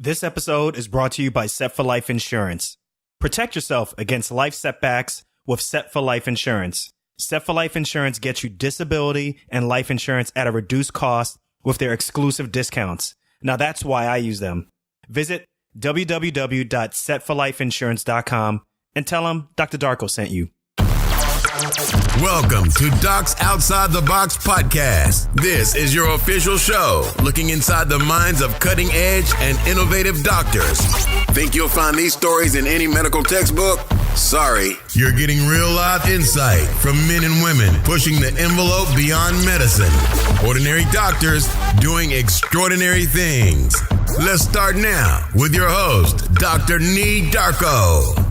This episode is brought to you by Set for Life Insurance. Protect yourself against life setbacks with Set for Life Insurance. Set for Life Insurance gets you disability and life insurance at a reduced cost with their exclusive discounts. Now that's why I use them. Visit www.setforlifeinsurance.com and tell them Dr. Darko sent you. Welcome to Docs Outside the Box podcast. This is your official show, looking inside the minds of cutting-edge and innovative doctors. Think you'll find these stories in any medical textbook? Sorry, you're getting real life insight from men and women pushing the envelope beyond medicine. Ordinary doctors doing extraordinary things. Let's start now with your host, Dr. Nee Darko.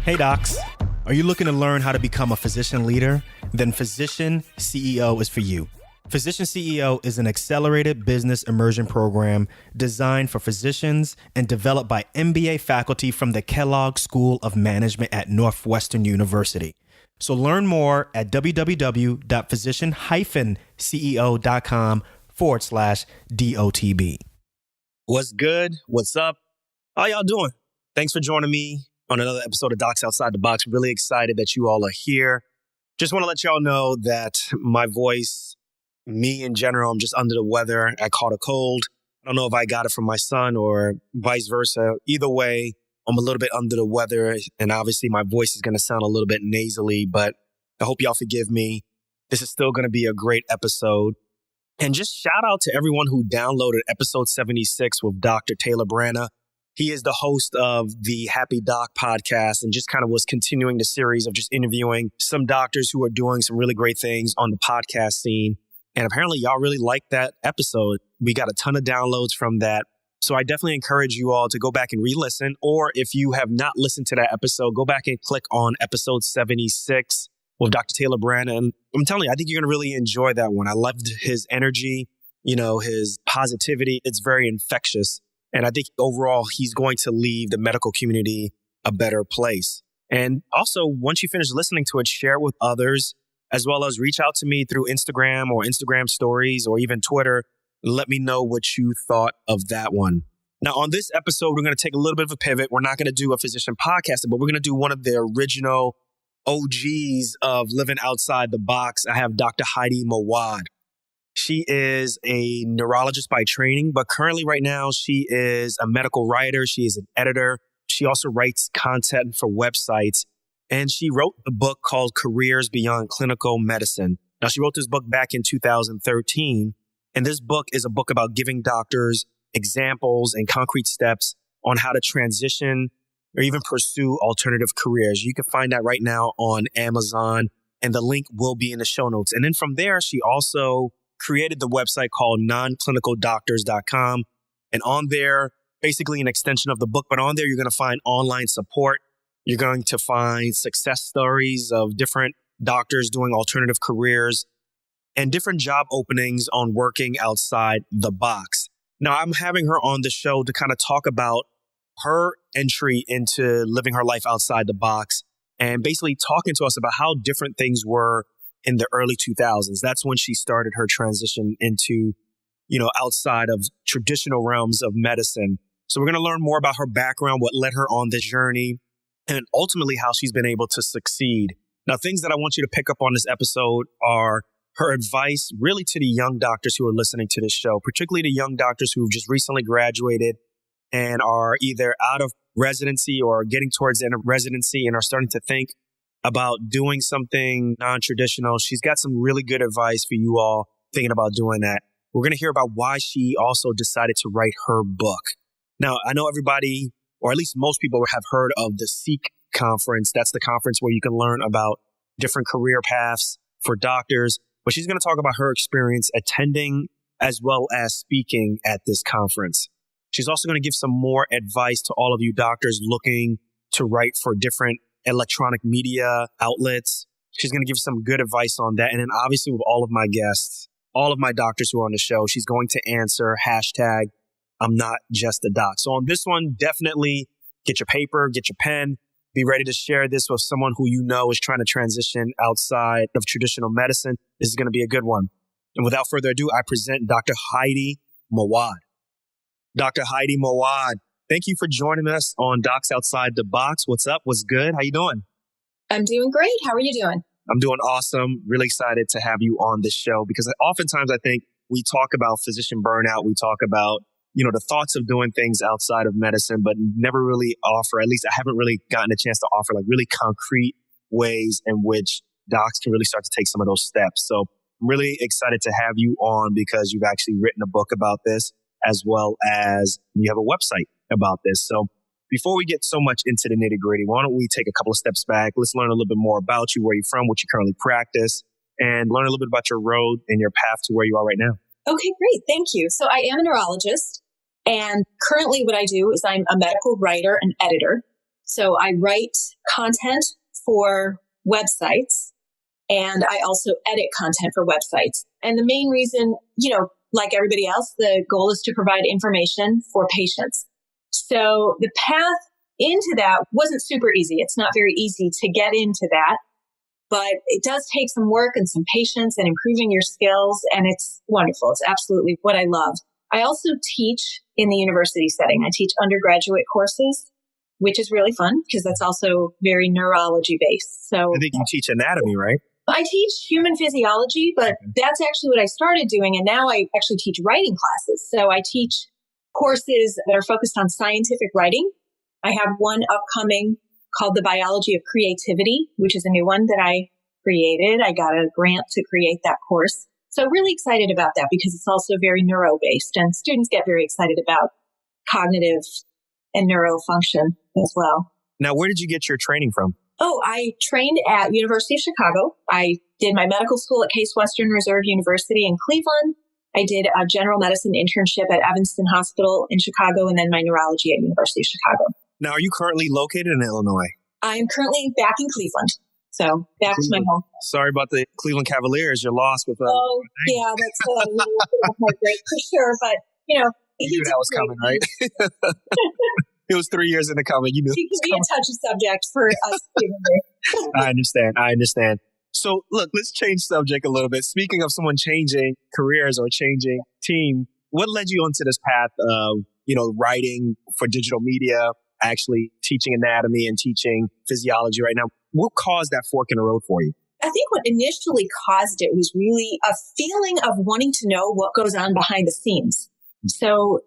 Hey docs, are you looking to learn how to become a physician leader? Then Physician CEO is for you. Physician CEO is an accelerated business immersion program designed for physicians and developed by MBA faculty from the Kellogg School of Management at Northwestern University. So learn more at www.physician-ceo.com/DOTB. What's good? What's up? How y'all doing? Thanks for joining me on another episode of Docs Outside the Box. Really excited that you all are here. Just want to let y'all know that my voice, me in general, I'm just under the weather. I caught a cold. I don't know if I got it from my son or vice versa. Either way, I'm a little bit under the weather, and obviously my voice is going to sound a little bit nasally, but I hope y'all forgive me. This is still going to be a great episode. And just shout out to everyone who downloaded episode 76 with Dr. Taylor Branna. He is the host of the Happy Doc podcast and just kind of was continuing the series of just interviewing some doctors who are doing some really great things on the podcast scene. And apparently y'all really liked that episode. We got a ton of downloads from that. So I definitely encourage you all to go back and re-listen. Or if you have not listened to that episode, go back and click on episode 76 with Dr. Taylor Branna. And I'm telling you, I think you're going to really enjoy that one. I loved his energy, his positivity. It's very infectious. And I think overall, he's going to leave the medical community a better place. And also, once you finish listening to it, share it with others, as well as reach out to me through Instagram or Instagram stories or even Twitter. Let me know what you thought of that one. Now, on this episode, we're going to take a little bit of a pivot. We're not going to do a physician podcast, but we're going to do one of the original OGs of living outside the box. I have Dr. Heidi Moawad. She is a neurologist by training, but currently right now she is a medical writer. She is an editor. She also writes content for websites. And she wrote a book called Careers Beyond Clinical Medicine. Now, she wrote this book back in 2013. And this book is a book about giving doctors examples and concrete steps on how to transition or even pursue alternative careers. You can find that right now on Amazon, and the link will be in the show notes. And then from there, she also created the website called nonclinicaldoctors.com. And on there, basically an extension of the book, but on there, you're going to find online support. You're going to find success stories of different doctors doing alternative careers and different job openings on working outside the box. Now, I'm having her on the show to kind of talk about her entry into living her life outside the box and basically talking to us about how different things were in the early 2000s. That's when she started her transition into, outside of traditional realms of medicine. So we're going to learn more about her background, what led her on this journey, and ultimately how she's been able to succeed. Now, things that I want you to pick up on this episode are her advice really to the young doctors who are listening to this show, particularly the young doctors who've just recently graduated and are either out of residency or getting towards the end of residency and are starting to think about doing something non-traditional. She's got some really good advice for you all thinking about doing that. We're going to hear about why she also decided to write her book. Now, I know everybody, or at least most people, have heard of the SEEK conference. That's the conference where you can learn about different career paths for doctors. But she's going to talk about her experience attending as well as speaking at this conference. She's also going to give some more advice to all of you doctors looking to write for different electronic media outlets. She's going to give some good advice on that. And then obviously with all of my guests, all of my doctors who are on the show, she's going to answer hashtag I'm not just a doc. So on this one, definitely get your paper, get your pen, be ready to share this with someone who you know is trying to transition outside of traditional medicine. This is going to be a good one. And without further ado, I present Dr. Heidi Moawad. Dr. Heidi Moawad, thank you for joining us on Docs Outside the Box. What's up? What's good? How you doing? I'm doing great. How are you doing? I'm doing awesome. Really excited to have you on this show because oftentimes I think we talk about physician burnout. We talk about, the thoughts of doing things outside of medicine, but never really offer, at least I haven't really gotten a chance to offer like really concrete ways in which docs can really start to take some of those steps. So I'm really excited to have you on because you've actually written a book about this as well as you have a website about this. So before we get so much into the nitty gritty, why don't we take a couple of steps back? Let's learn a little bit more about you, where you're from, what you currently practice, and learn a little bit about your road and your path to where you are right now. Okay, great. Thank you. So I am a neurologist, and currently what I do is I'm a medical writer and editor. So I write content for websites, and I also edit content for websites. And the main reason, like everybody else, the goal is to provide information for patients. So the path into that wasn't super easy. It's not very easy to get into that. But it does take some work and some patience and improving your skills. And it's wonderful. It's absolutely what I love. I also teach in the university setting. I teach undergraduate courses, which is really fun because that's also very neurology based. So I think you teach anatomy, right? I teach human physiology, but that's actually what I started doing. And now I actually teach writing classes. So I teach courses that are focused on scientific writing. I have one upcoming called The Biology of Creativity, which is a new one that I created. I got a grant to create that course. So really excited about that because it's also very neuro-based and students get very excited about cognitive and neuro function as well. Now, where did you get your training from? Oh, I trained at University of Chicago. I did my medical school at Case Western Reserve University in Cleveland. I did a general medicine internship at Evanston Hospital in Chicago and then my neurology at University of Chicago. Now, are you currently located in Illinois? I'm currently back in Cleveland. So back to my home. Sorry about the Cleveland Cavaliers. You're lost with Oh, yeah, that's a little bit of heartbreak for sure. But, you knew that was coming, right? It was 3 years in the coming. You knew it could be a touchy subject for us. I understand. So look, let's change subject a little bit. Speaking of someone changing careers or changing team, what led you onto this path of, writing for digital media, actually teaching anatomy and teaching physiology right now? What caused that fork in the road for you? I think what initially caused it was really a feeling of wanting to know what goes on behind the scenes. So,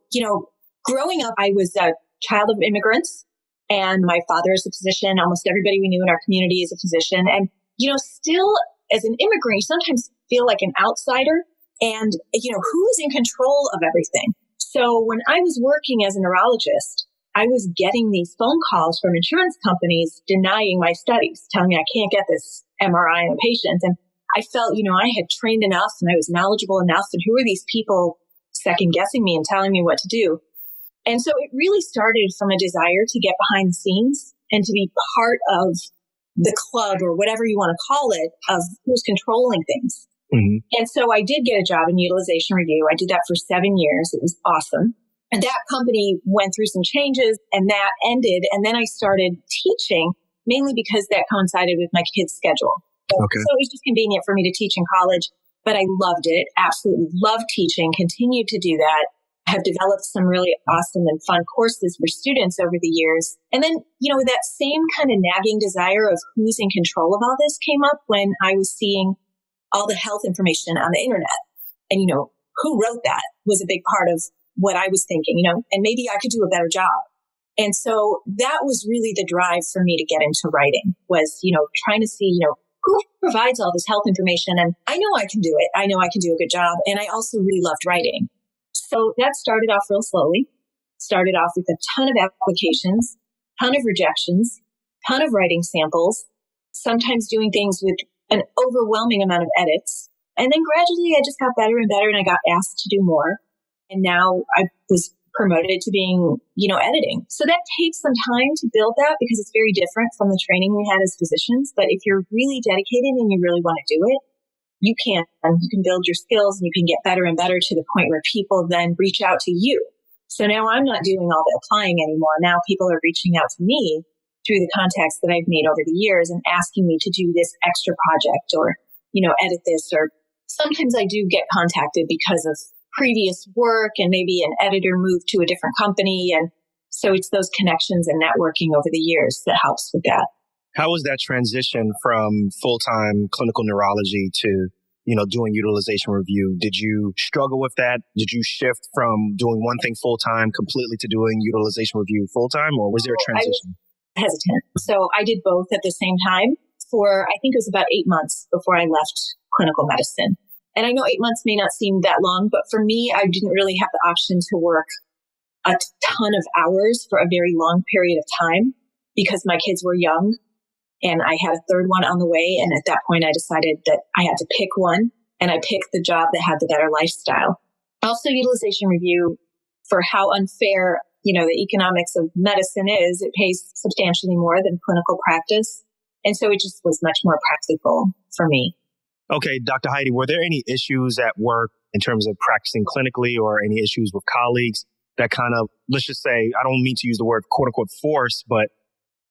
growing up, I was a child of immigrants and my father is a physician. Almost everybody we knew in our community is a physician. And, still as an immigrant, you sometimes feel like an outsider and, who's in control of everything? So when I was working as a neurologist, I was getting these phone calls from insurance companies denying my studies, telling me I can't get this MRI on a patient. And I felt, I had trained enough and I was knowledgeable enough. And who are these people second guessing me and telling me what to do? And so it really started from a desire to get behind the scenes and to be part of the club or whatever you want to call it of who's controlling things. Mm-hmm. And so I did get a job in utilization review. I did that for 7 years. It was awesome. And that company went through some changes and that ended. And then I started teaching mainly because that coincided with my kids' schedule. So it was just convenient for me to teach in college, but I loved it. Absolutely loved teaching, continued to do that. Have developed some really awesome and fun courses for students over the years. And then, that same kind of nagging desire of who's in control of all this came up when I was seeing all the health information on the internet. And, who wrote that was a big part of what I was thinking, and maybe I could do a better job. And so that was really the drive for me to get into writing was, trying to see, who provides all this health information. And I know I can do it. I know I can do a good job. And I also really loved writing. So that started off real slowly, started off with a ton of applications, ton of rejections, ton of writing samples, sometimes doing things with an overwhelming amount of edits. And then gradually I just got better and better and I got asked to do more. And now I was promoted to being, editing. So that takes some time to build that because it's very different from the training we had as physicians. But if you're really dedicated and you really want to do it, you can build your skills and you can get better and better to the point where people then reach out to you. So now I'm not doing all the applying anymore. Now people are reaching out to me through the contacts that I've made over the years and asking me to do this extra project or, edit this or sometimes I do get contacted because of previous work and maybe an editor moved to a different company. And so it's those connections and networking over the years that helps with that. How was that transition from full-time clinical neurology to, doing utilization review? Did you struggle with that? Did you shift from doing one thing full-time completely to doing utilization review full-time, or was there a transition? I was hesitant. So I did both at the same time for, I think it was about 8 months before I left clinical medicine. And I know 8 months may not seem that long, but for me, I didn't really have the option to work a ton of hours for a very long period of time because my kids were young and I had a third one on the way. And at that point, I decided that I had to pick one, and I picked the job that had the better lifestyle. Also, utilization review, for how unfair, the economics of medicine is, it pays substantially more than clinical practice. And so it just was much more practical for me. Okay, Dr. Heidi, were there any issues at work in terms of practicing clinically or any issues with colleagues that kind of, let's just say, I don't mean to use the word quote unquote force, but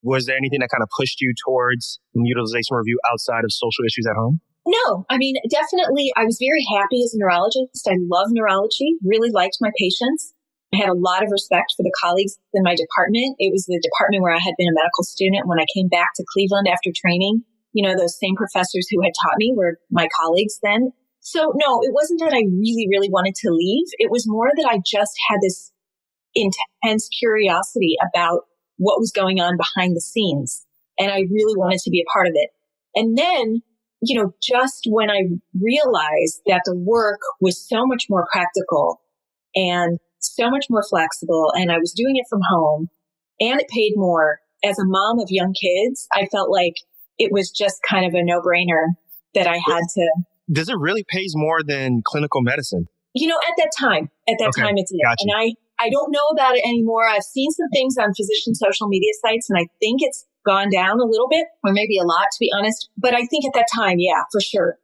was there anything that kind of pushed you towards utilization review outside of social issues at home? No, I mean, definitely I was very happy as a neurologist. I love neurology, really liked my patients. I had a lot of respect for the colleagues in my department. It was the department where I had been a medical student. When I came back to Cleveland after training, those same professors who had taught me were my colleagues then. So no, it wasn't that I really, really wanted to leave. It was more that I just had this intense curiosity about what was going on behind the scenes. And I really wanted to be a part of it. And then, just when I realized that the work was so much more practical and so much more flexible, and I was doing it from home and it paid more, as a mom of young kids, I felt like it was just kind of a no-brainer that I had to. Does it really pays more than clinical medicine? At that time it did. Gotcha. And I don't know about it anymore. I've seen some things on physician social media sites, and I think it's gone down a little bit, or maybe a lot, to be honest. But I think at that time, yeah, for sure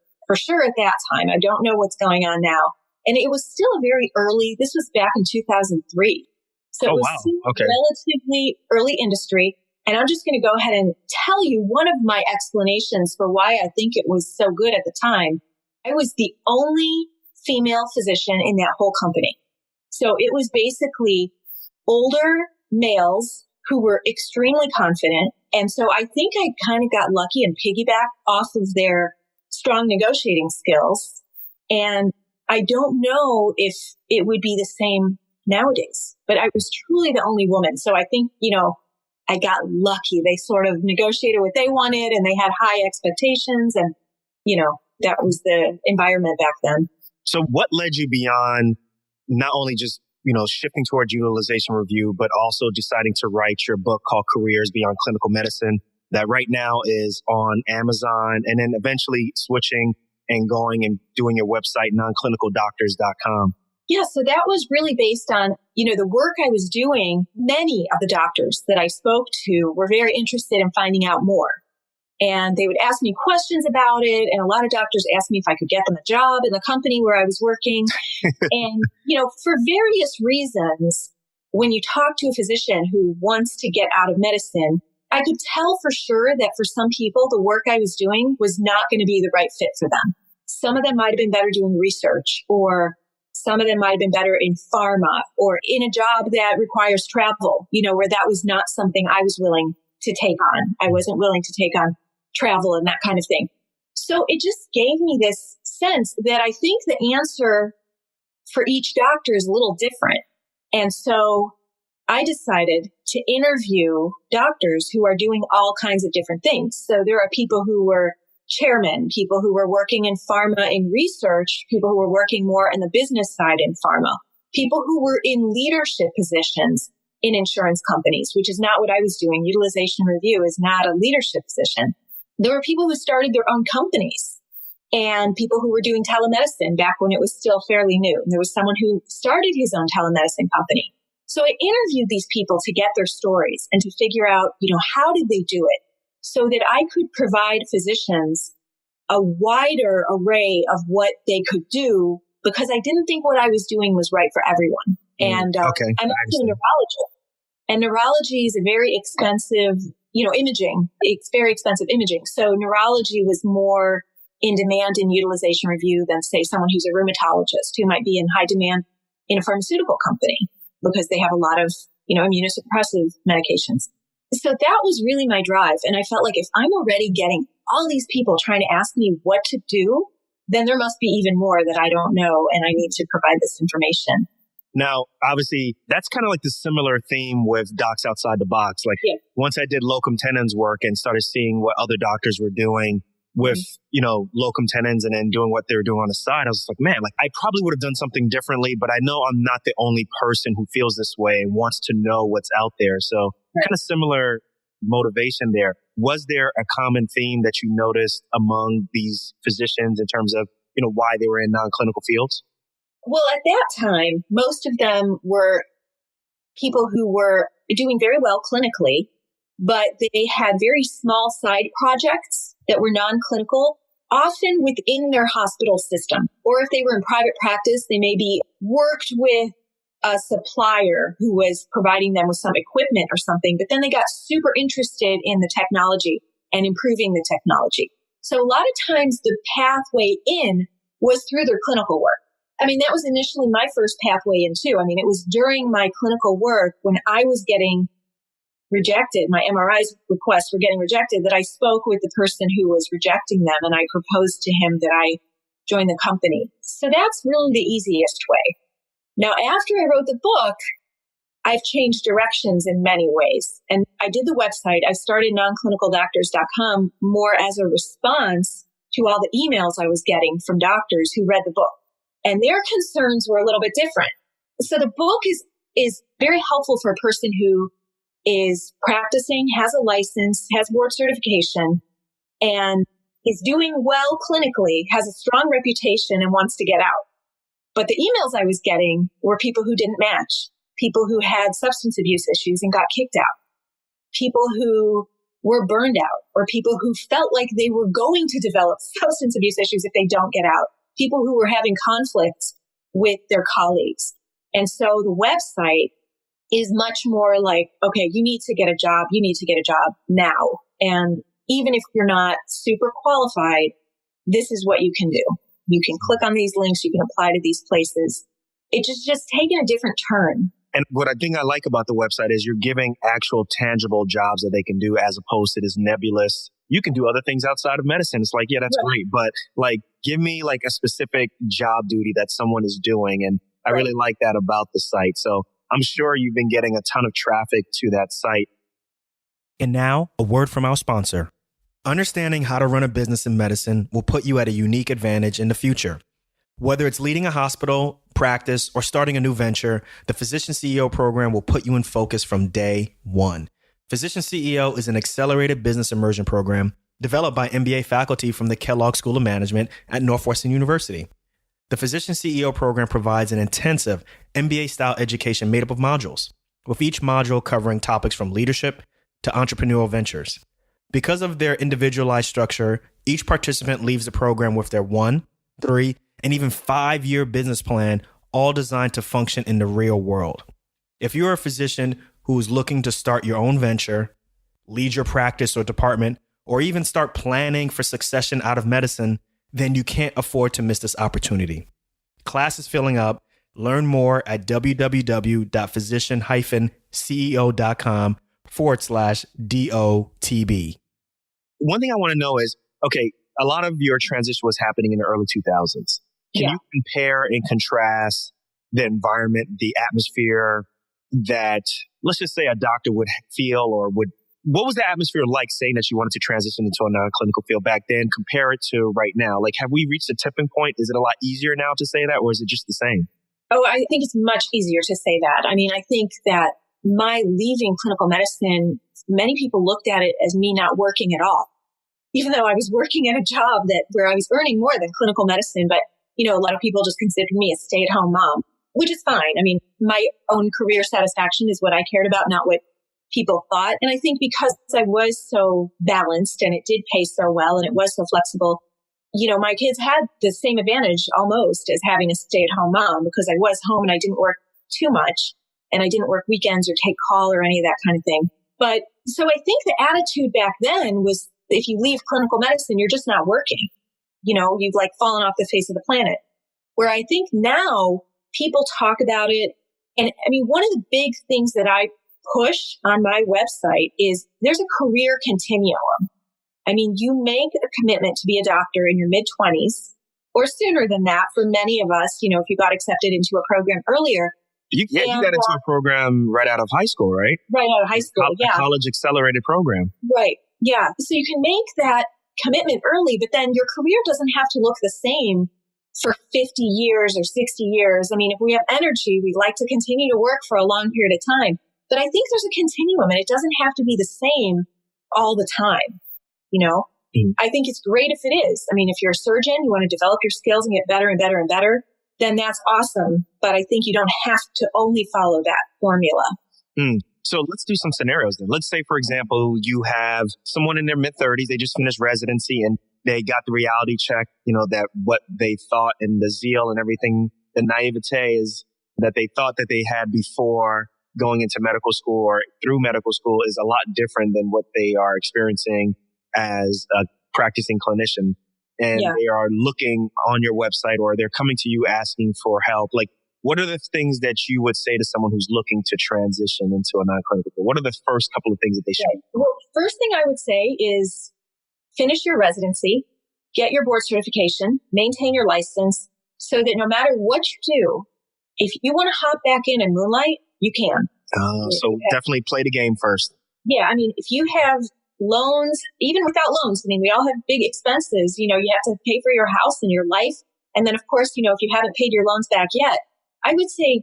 at that time. I don't know what's going on now. And it was still a very early, this was back in 2003. So it was still a relatively early industry. And I'm just going to go ahead and tell you one of my explanations for why I think it was so good at the time. I was the only female physician in that whole company. So it was basically older males who were extremely confident. And so I think I kind of got lucky and piggybacked off of their strong negotiating skills. And I don't know if it would be the same nowadays, but I was truly the only woman. So I think, I got lucky. They sort of negotiated what they wanted, and they had high expectations. And, that was the environment back then. So what led you beyond not only just, shifting towards utilization review, but also deciding to write your book called Careers Beyond Clinical Medicine that right now is on Amazon, and then eventually switching and going and doing your website, nonclinicaldoctors.com? Yeah, so that was really based on, the work I was doing. Many of the doctors that I spoke to were very interested in finding out more. And they would ask me questions about it. And a lot of doctors asked me if I could get them a job in the company where I was working. And, for various reasons, when you talk to a physician who wants to get out of medicine, I could tell for sure that for some people, the work I was doing was not going to be the right fit for them. Some of them might have been better doing research, or some of them might have been better in pharma, or in a job that requires travel, where that was not something I was willing to take on. I wasn't willing to take on travel and that kind of thing. So it just gave me this sense that I think the answer for each doctor is a little different. And so I decided to interview doctors who are doing all kinds of different things. So there are people who were chairmen, people who were working in pharma in research, people who were working more in the business side in pharma, people who were in leadership positions in insurance companies, which is not what I was doing. Utilization review is not a leadership position. There were people who started their own companies, and people who were doing telemedicine back when it was still fairly new. And there was someone who started his own telemedicine company. So I interviewed these people to get their stories and to figure out, how did they do it, so that I could provide physicians a wider array of what they could do, because I didn't think what I was doing was right for everyone. And I'm also a neurologist, and neurology is a very expensive, imaging. It's very expensive imaging. So neurology was more in demand in utilization review than, say, someone who's a rheumatologist who might be in high demand in a pharmaceutical company because they have a lot of, immunosuppressive medications. So that was really my drive. And I felt like if I'm already getting all these people trying to ask me what to do, then there must be even more that I don't know, and I need to provide this information. Now, obviously, that's kind of like the similar theme with Docs Outside the Box. Like, once I did locum tenens work and started seeing what other doctors were doing with, locum tenens and then doing what they were doing on the side, I was like, man, like I probably would have done something differently, but I know I'm not the only person who feels this way and wants to know what's out there. So kind of similar motivation there. Was there a common theme that you noticed among these physicians in terms of, why they were in non-clinical fields? Well, at that time, most of them were people who were doing very well clinically, but they had very small side projects that were non-clinical, often within their hospital system. Or if they were in private practice, they maybe worked with a supplier who was providing them with some equipment or something, but then they got super interested in the technology and improving the technology. So a lot of times the pathway in was through their clinical work. I mean, that was initially my first pathway in too. I mean, it was during my clinical work when I was getting rejected, my MRI requests were getting rejected, that I spoke with the person who was rejecting them, and I proposed to him that I join the company. So that's really the easiest way. Now, after I wrote the book, I've changed directions in many ways. And I did the website. I started nonclinicaldoctors.com more as a response to all the emails I was getting from doctors who read the book. And their concerns were a little bit different. So the book is very helpful for a person who is practicing, has a license, has board certification, and is doing well clinically, has a strong reputation, and wants to get out. But the emails I was getting were people who didn't match, people who had substance abuse issues and got kicked out, people who were burned out, or people who felt like they were going to develop substance abuse issues if they don't get out, people who were having conflicts with their colleagues. And so the website is much more like, okay, you need to get a job. You need to get a job now. And even if you're not super qualified, this is what you can do. You can click on these links. You can apply to these places. It's just taking a different turn. And what I think I like about the website is you're giving actual tangible jobs that they can do as opposed to this nebulous, you can do other things outside of medicine. It's like, yeah, that's great. But like, give me like a specific job duty that someone is doing. And I really like that about the site. So I'm sure you've been getting a ton of traffic to that site. And now, a word from our sponsor. Understanding how to run a business in medicine will put you at a unique advantage in the future. Whether it's leading a hospital, practice, or starting a new venture, the Physician CEO program will put you in focus from day one. Physician CEO is an accelerated business immersion program developed by MBA faculty from the Kellogg School of Management at Northwestern University. The Physician CEO program provides an intensive MBA-style education made up of modules, with each module covering topics from leadership to entrepreneurial ventures. Because of their individualized structure, each participant leaves the program with their 1, 3, and even 5-year business plan, all designed to function in the real world. If you're a physician who is looking to start your own venture, lead your practice or department, or even start planning for succession out of medicine, then you can't afford to miss this opportunity. Class is filling up. Learn more at www.physician-ceo.com/DOTB. One thing I want to know is, okay, a lot of your transition was happening in the early 2000s. Can you compare and contrast the environment, the atmosphere that, let's just say, a doctor would feel or would, what was the atmosphere like saying that you wanted to transition into a non-clinical field back then, compare it to right now? Like, have we reached a tipping point? Is it a lot easier now to say that, or is it just the same? Oh, I think it's much easier to say that. I mean, I think that my leaving clinical medicine, many people looked at it as me not working at all, even though I was working at a job where I was earning more than clinical medicine. But, a lot of people just considered me a stay-at-home mom, which is fine. I mean, my own career satisfaction is what I cared about, not what people thought. And I think because I was so balanced and it did pay so well and it was so flexible, my kids had the same advantage almost as having a stay-at-home mom, because I was home and I didn't work too much and I didn't work weekends or take call or any of that kind of thing. But so I think the attitude back then was, if you leave clinical medicine, you're just not working. you've like fallen off the face of the planet. Where I think now people talk about it. And I mean, one of the big things that I push on my website is there's a career continuum. I mean, you make a commitment to be a doctor in your mid-20s or sooner than that for many of us, if you got accepted into a program earlier. You got into a program right out of high school, right? Right out of high school, A college accelerated program. Right, yeah. So you can make that commitment early, but then your career doesn't have to look the same for 50 years or 60 years. I mean, if we have energy, we'd like to continue to work for a long period of time. But I think there's a continuum, and it doesn't have to be the same all the time, I think it's great if it is. I mean, if you're a surgeon, you want to develop your skills and get better and better and better, then that's awesome. But I think you don't have to only follow that formula. So let's do some scenarios then. Let's say, for example, you have someone in their mid-30s, they just finished residency and they got the reality check, that what they thought and the zeal and everything, the naivete is that they thought that they had before going into medical school or through medical school is a lot different than what they are experiencing as a practicing clinician. And they are looking on your website or they're coming to you asking for help. Like, what are the things that you would say to someone who's looking to transition into a non-clinical? What are the first couple of things that they should do? Well, first thing I would say is finish your residency, get your board certification, maintain your license so that no matter what you do, if you want to hop back in and moonlight, you can. So definitely play the game first. Yeah. I mean, if you have loans, even without loans, I mean, we all have big expenses. You have to pay for your house and your life. And then, of course, if you haven't paid your loans back yet, I would say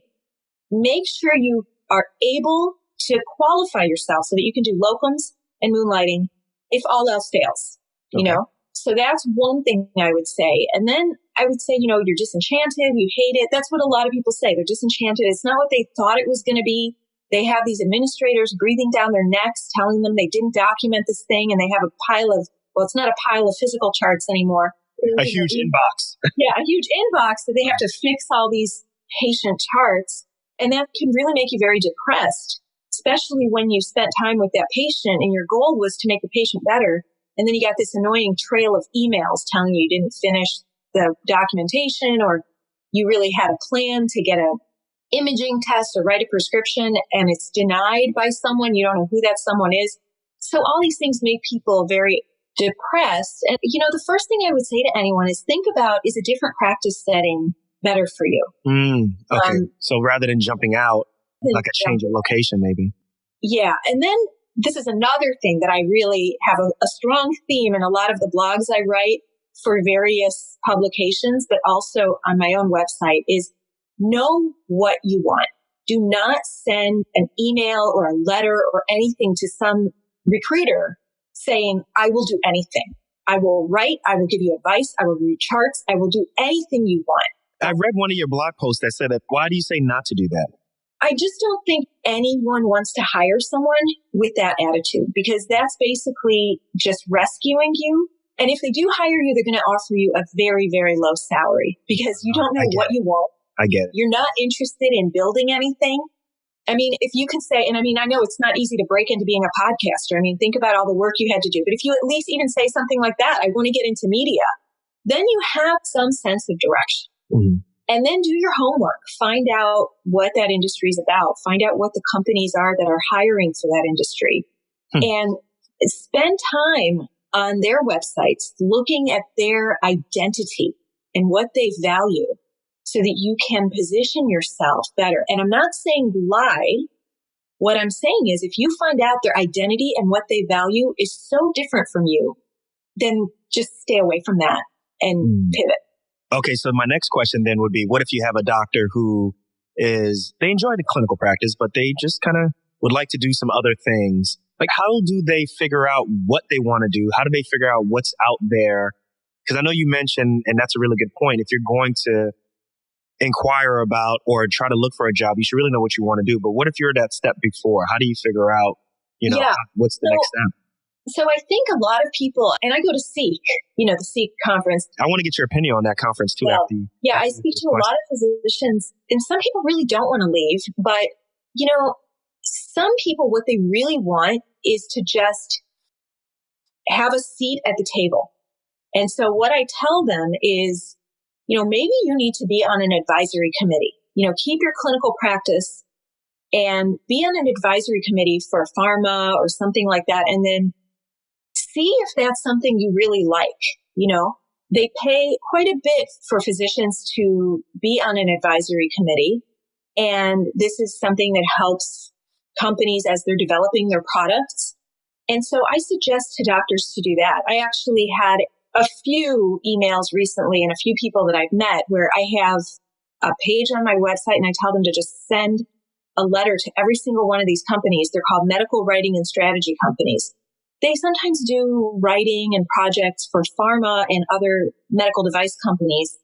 make sure you are able to qualify yourself so that you can do locums and moonlighting if all else fails, So that's one thing I would say. And then I would say, you're disenchanted, you hate it. That's what a lot of people say. They're disenchanted. It's not what they thought it was going to be. They have these administrators breathing down their necks, telling them they didn't document this thing. And they have a pile of, it's not a pile of physical charts anymore. A huge inbox. A huge inbox that they have to fix all these patient charts. And that can really make you very depressed, especially when you spent time with that patient and your goal was to make the patient better. And then you got this annoying trail of emails telling you didn't finish the documentation or you really had a plan to get an imaging test or write a prescription and it's denied by someone. You don't know who that someone is. So all these things make people very depressed. And, the first thing I would say to anyone is think about, is a different practice setting better for you? Okay. So rather than jumping out, like a change of location, maybe. Yeah. And then this is another thing that I really have a strong theme in a lot of the blogs I write for various publications, but also on my own website is know what you want. Do not send an email or a letter or anything to some recruiter saying, I will do anything. I will write. I will give you advice. I will read charts. I will do anything you want. I read one of your blog posts that said that. Why do you say not to do that? I just don't think anyone wants to hire someone with that attitude because that's basically just rescuing you. And if they do hire you, they're going to offer you a very, very low salary because you don't know what you want. I get it. You're not interested in building anything. I mean, if you can say, and I mean, I know it's not easy to break into being a podcaster. I mean, think about all the work you had to do. But if you at least even say something like that, I want to get into media, then you have some sense of direction. Mm-hmm. And then do your homework. Find out what that industry is about. Find out what the companies are that are hiring for that industry. And spend time on their websites looking at their identity and what they value so that you can position yourself better. And I'm not saying lie. What I'm saying is if you find out their identity and what they value is so different from you, then just stay away from that and pivot. Okay, so my next question then would be, what if you have a doctor who they enjoy the clinical practice, but they just kind of would like to do some other things? Like, how do they figure out what they want to do? How do they figure out what's out there? Because I know you mentioned, and that's a really good point, if you're going to inquire about or try to look for a job, you should really know what you want to do. But what if you're that step before? How do you figure out, what's the next step? So I think a lot of people, and I go to Seek, the Seek conference. I want to get your opinion on that conference too. I speak to a lot of physicians, and some people really don't want to leave. But, some people, what they really want is to just have a seat at the table And so what I tell them is, maybe you need to be on an advisory committee. Keep your clinical practice and be on an advisory committee for pharma or something like that. And then see if that's something you really like. They pay quite a bit for physicians to be on an advisory committee. And this is something that helps companies as they're developing their products. And so I suggest to doctors to do that. I actually had a few emails recently and a few people that I've met where I have a page on my website and I tell them to just send a letter to every single one of these companies. They're called medical writing and strategy companies. They sometimes do writing and projects for pharma and other medical device companies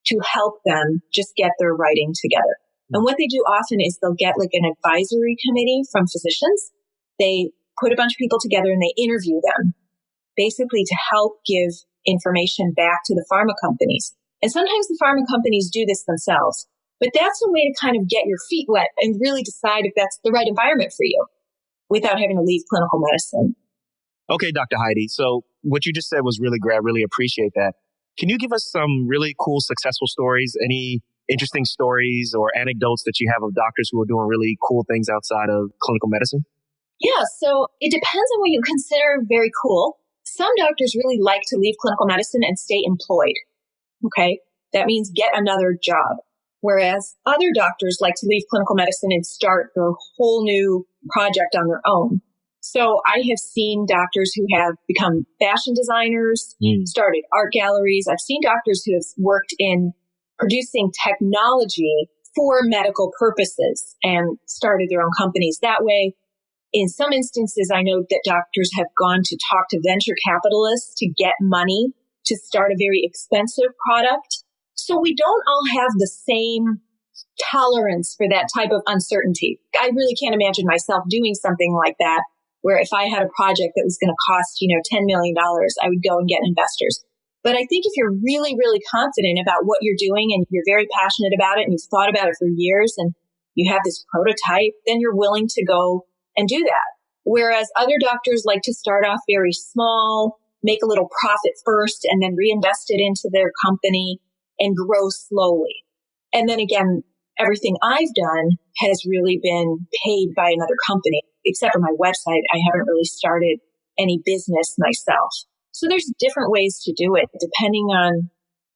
to help them just get their writing together. And what they do often is they'll get like an advisory committee from physicians. They put a bunch of people together and they interview them basically to help give information back to the pharma companies. And sometimes the pharma companies do this themselves, but that's a way to kind of get your feet wet and really decide if that's the right environment for you without having to leave clinical medicine. Okay, Dr. Heidi. So what you just said was really great. I really appreciate that. Can you give us some really cool, successful stories? Any interesting stories or anecdotes that you have of doctors who are doing really cool things outside of clinical medicine? Yeah, so it depends on what you consider very cool. Some doctors really like to leave clinical medicine and stay employed. Okay, that means get another job. Whereas other doctors like to leave clinical medicine and start their whole new project on their own. So I have seen doctors who have become fashion designers, started art galleries. I've seen doctors who have worked in producing technology for medical purposes and started their own companies that way. In some instances, I know that doctors have gone to talk to venture capitalists to get money to start a very expensive product. So we don't all have the same tolerance for that type of uncertainty. I really can't imagine myself doing something like that, where if I had a project that was going to cost, $10 million, I would go and get investors. But I think if you're really, really confident about what you're doing and you're very passionate about it and you've thought about it for years and you have this prototype, then you're willing to go and do that. Whereas other doctors like to start off very small, make a little profit first, and then reinvest it into their company and grow slowly. And then again, everything I've done has really been paid by another company. Except for my website, I haven't really started any business myself. So there's different ways to do it depending on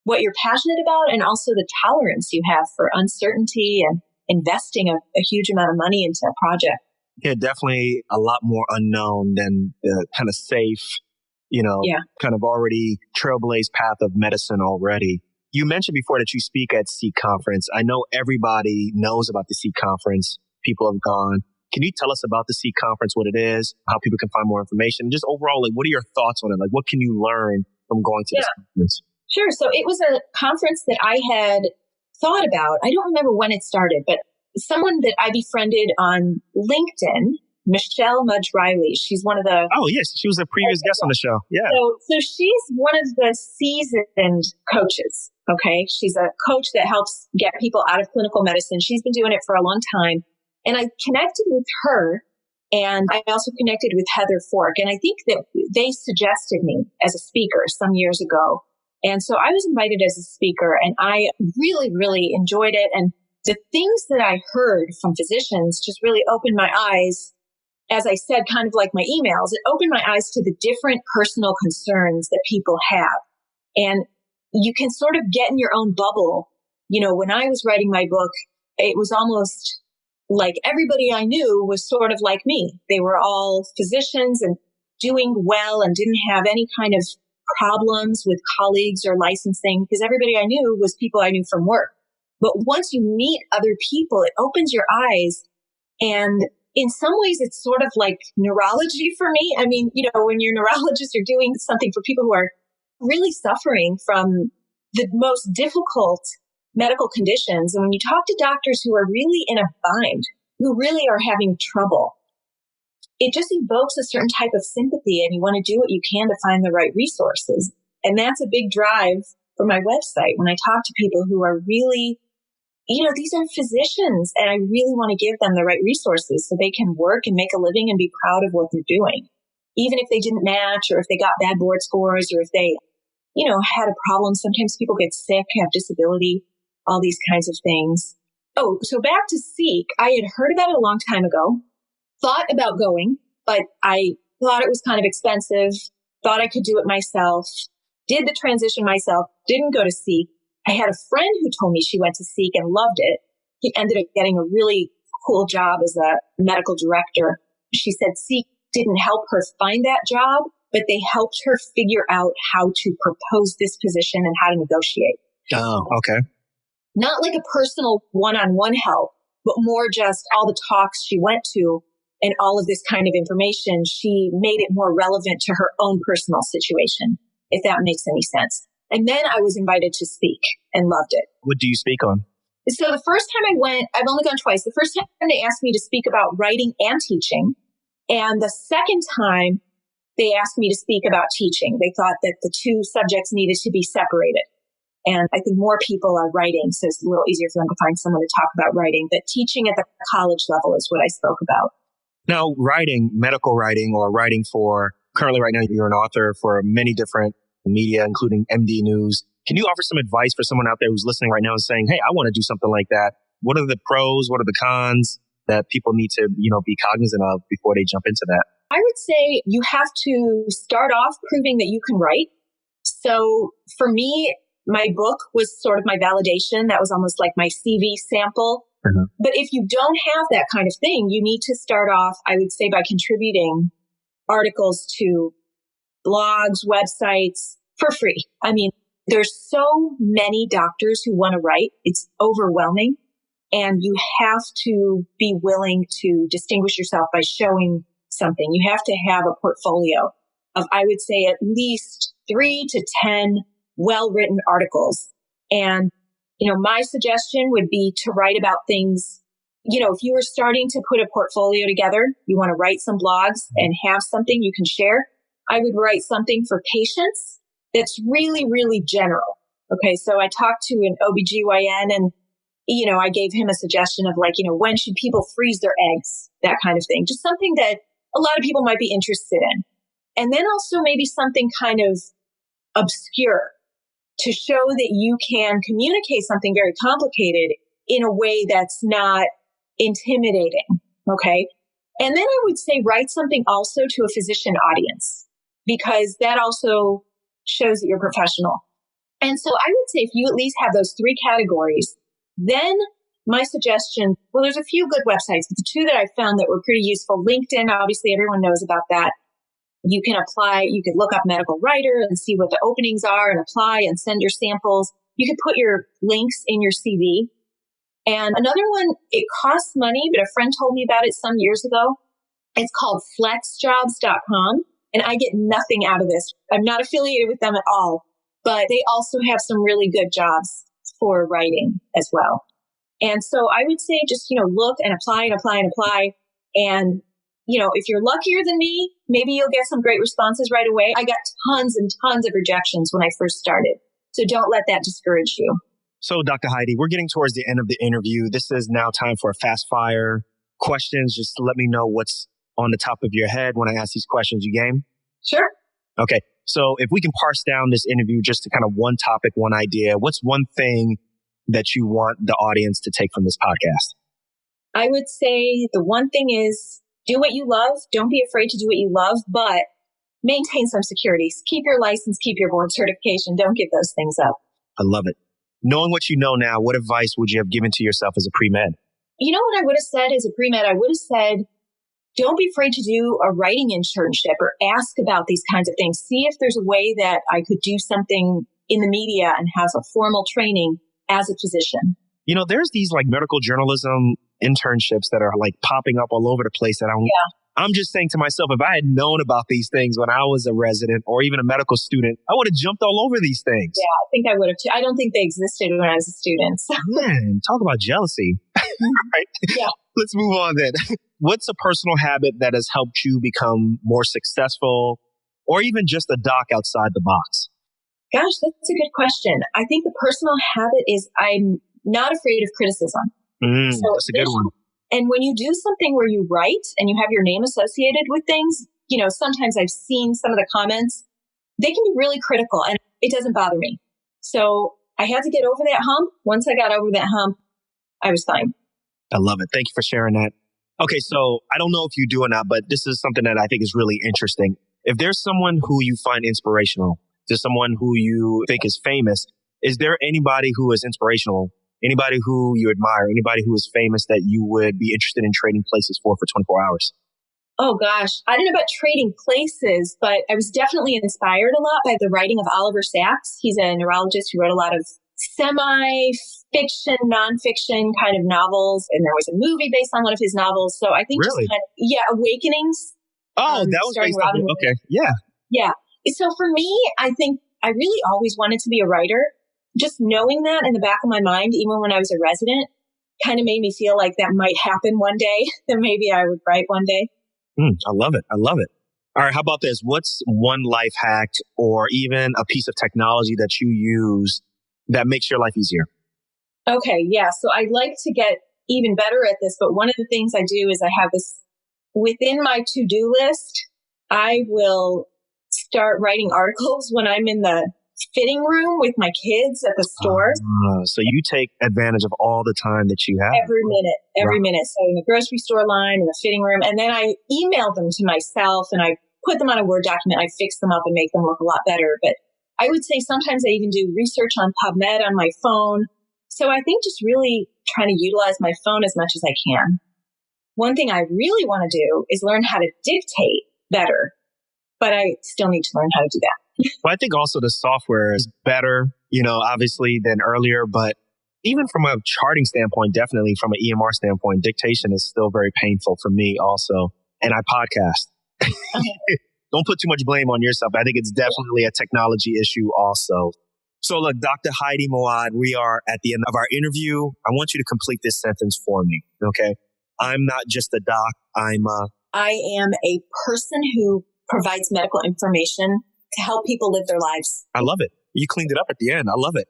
what you're passionate about and also the tolerance you have for uncertainty and investing a huge amount of money into a project. Yeah, definitely a lot more unknown than the kind of safe, kind of already trailblazed path of medicine already. You mentioned before that you speak at SEEK conference. I know everybody knows about the SEEK conference. People have gone. Can you tell us about the SEEK conference, what it is, how people can find more information? Just overall, what are your thoughts on it? What can you learn from going to this conference? Sure. So it was a conference that I had thought about. I don't remember when it started, but someone that I befriended on LinkedIn, Michelle Mudge Riley, she's one of the... Oh, yes. She was a previous guest on the show. Yeah. So she's one of the seasoned coaches. Okay. She's a coach that helps get people out of clinical medicine. She's been doing it for a long time. And I connected with her, and I also connected with Heather Fork. And I think that they suggested me as a speaker some years ago. And so I was invited as a speaker, and I really, really enjoyed it. And the things that I heard from physicians just really opened my eyes. As I said, kind of like my emails, it opened my eyes to the different personal concerns that people have. And you can sort of get in your own bubble. When I was writing my book, it was almost like everybody I knew was sort of like me. They were all physicians and doing well and didn't have any kind of problems with colleagues or licensing because everybody I knew was people I knew from work. But once you meet other people, it opens your eyes. And in some ways, it's sort of like neurology for me. I mean, when you're a neurologist, you're doing something for people who are really suffering from the most difficult medical conditions. And when you talk to doctors who are really in a bind, who really are having trouble, it just evokes a certain type of sympathy, and you want to do what you can to find the right resources. And that's a big drive for my website. When I talk to people who are really, these are physicians, and I really want to give them the right resources so they can work and make a living and be proud of what they're doing. Even if they didn't match, or if they got bad board scores, or if they had a problem. Sometimes people get sick, have disability, all these kinds of things. Oh, so back to Seek. I had heard about it a long time ago, thought about going, but I thought it was kind of expensive, thought I could do it myself, did the transition myself, didn't go to Seek. I had a friend who told me she went to Seek and loved it. He ended up getting a really cool job as a medical director. She said Seek didn't help her find that job, but they helped her figure out how to propose this position and how to negotiate. Oh, okay. Not like a personal one-on-one help, but more just all the talks she went to and all of this kind of information. She made it more relevant to her own personal situation, if that makes any sense. And then I was invited to speak and loved it. What do you speak on? So the first time I went, I've only gone twice. The first time they asked me to speak about writing and teaching. And the second time they asked me to speak about teaching. They thought that the two subjects needed to be separated. And I think more people are writing, so it's a little easier for them to find someone to talk about writing. But teaching at the college level is what I spoke about. Now, writing, medical writing, or writing for, currently right now, you're an author for many different media, including MD News. Can you offer some advice for someone out there who's listening right now and saying, hey, I want to do something like that? What are the pros? What are the cons that people need to, be cognizant of before they jump into that? I would say you have to start off proving that you can write. So for me, my book was sort of my validation. That was almost like my CV sample. Mm-hmm. But if you don't have that kind of thing, you need to start off, I would say, by contributing articles to blogs, websites for free. I mean, there's so many doctors who want to write. It's overwhelming. And you have to be willing to distinguish yourself by showing something. You have to have a portfolio of, I would say, at least 3 to 10 well-written articles. And, my suggestion would be to write about things, if you were starting to put a portfolio together, you want to write some blogs and have something you can share. I would write something for patients that's really, really general. Okay. So I talked to an OBGYN and, I gave him a suggestion of when should people freeze their eggs? That kind of thing. Just something that a lot of people might be interested in. And then also maybe something kind of obscure to show that you can communicate something very complicated in a way that's not intimidating. Okay. And then I would say write something also to a physician audience, because that also shows that you're professional. And so I would say if you at least have those 3 categories, then my suggestion, well, there's a few good websites, but the 2 that I found that were pretty useful, LinkedIn, obviously everyone knows about that. You can apply, you could look up medical writer and see what the openings are and apply and send your samples. You could put your links in your CV. And another one, it costs money, but a friend told me about it some years ago. It's called flexjobs.com. And I get nothing out of this. I'm not affiliated with them at all, but they also have some really good jobs for writing as well. And so I would say just, look and apply and apply and apply. And if you're luckier than me, maybe you'll get some great responses right away. I got tons and tons of rejections when I first started. So don't let that discourage you. So, Dr. Heidi, we're getting towards the end of the interview. This is now time for a fast fire questions. Just let me know what's on the top of your head when I ask these questions. You game? Sure. Okay. So if we can parse down this interview just to kind of one topic, one idea, what's one thing that you want the audience to take from this podcast? I would say the one thing is do what you love. Don't be afraid to do what you love, but maintain some securities. Keep your license, keep your board certification. Don't give those things up. I love it. Knowing what you know now, what advice would you have given to yourself as a pre-med? You know what I would have said as a pre-med? I would have said, don't be afraid to do a writing internship or ask about these kinds of things. See if there's a way that I could do something in the media and have a formal training as a physician. There's these medical journalism internships that are popping up all over the place. And I'm just saying to myself, if I had known about these things when I was a resident or even a medical student, I would have jumped all over these things. Yeah, I think I would have too. I don't think they existed when I was a student. So. Man, talk about jealousy. Right? Yeah. Let's move on then. What's a personal habit that has helped you become more successful or even just a doc outside the box? Gosh, that's a good question. I think the personal habit is I'm not afraid of criticism. So that's a good one. And when you do something where you write and you have your name associated with things, sometimes I've seen some of the comments, they can be really critical. And it doesn't bother me. So I had to get over that hump. Once I got over that hump, I was fine. I love it. Thank you for sharing that. Okay, so I don't know if you do or not, but this is something that I think is really interesting. If there's someone who you find inspirational, there's someone who you think is famous, is there anybody who is inspirational, anybody who you admire, anybody who is famous that you would be interested in trading places for 24 hours? Oh gosh, I don't know about trading places, but I was definitely inspired a lot by the writing of Oliver Sacks. He's a neurologist who wrote a lot of semi-fiction, non-fiction kind of novels. And there was a movie based on one of his novels. So I think Really? just kind of, Awakenings. Oh, that was starring based on Robin it. Okay. Yeah. Yeah. So for me, I think I really always wanted to be a writer. Just knowing that in the back of my mind, even when I was a resident, kind of made me feel like that might happen one day, that maybe I would write one day. I love it. I love it. All right. How about this? What's one life hack or even a piece of technology that you use that makes your life easier? Okay. Yeah. So I'd like to get even better at this, but one of the things I do is I have this within my to-do list. I will start writing articles when I'm in the fitting room with my kids at the stores. So you take advantage of all the time that you have. Every minute. So in the grocery store line, in the fitting room. And then I email them to myself and I put them on a Word document. I fix them up and make them look a lot better. But I would say sometimes I even do research on PubMed on my phone. So I think just really trying to utilize my phone as much as I can. One thing I really want to do is learn how to dictate better, but I still need to learn how to do that. Well, I think also the software is better, obviously than earlier, but even from a charting standpoint, definitely from an EMR standpoint, dictation is still very painful for me also. And I podcast. Don't put too much blame on yourself. I think it's definitely a technology issue also. So look, Dr. Heidi Moawad, we are at the end of our interview. I want you to complete this sentence for me. Okay. I'm not just a doc. I am a person who provides medical information to help people live their lives. I love it. You cleaned it up at the end. I love it.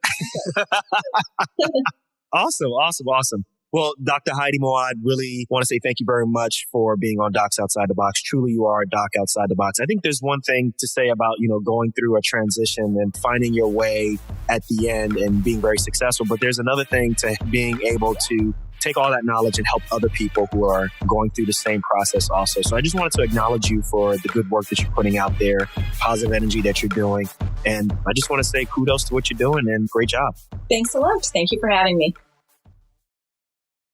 Awesome. Well, Dr. Heidi Moawad, really want to say thank you very much for being on Docs Outside the Box. Truly, you are a doc outside the box. I think there's one thing to say about, going through a transition and finding your way at the end and being very successful. But there's another thing to being able to take all that knowledge and help other people who are going through the same process also. So I just wanted to acknowledge you for the good work that you're putting out there, positive energy that you're doing. And I just want to say kudos to what you're doing and great job. Thanks a lot. Thank you for having me.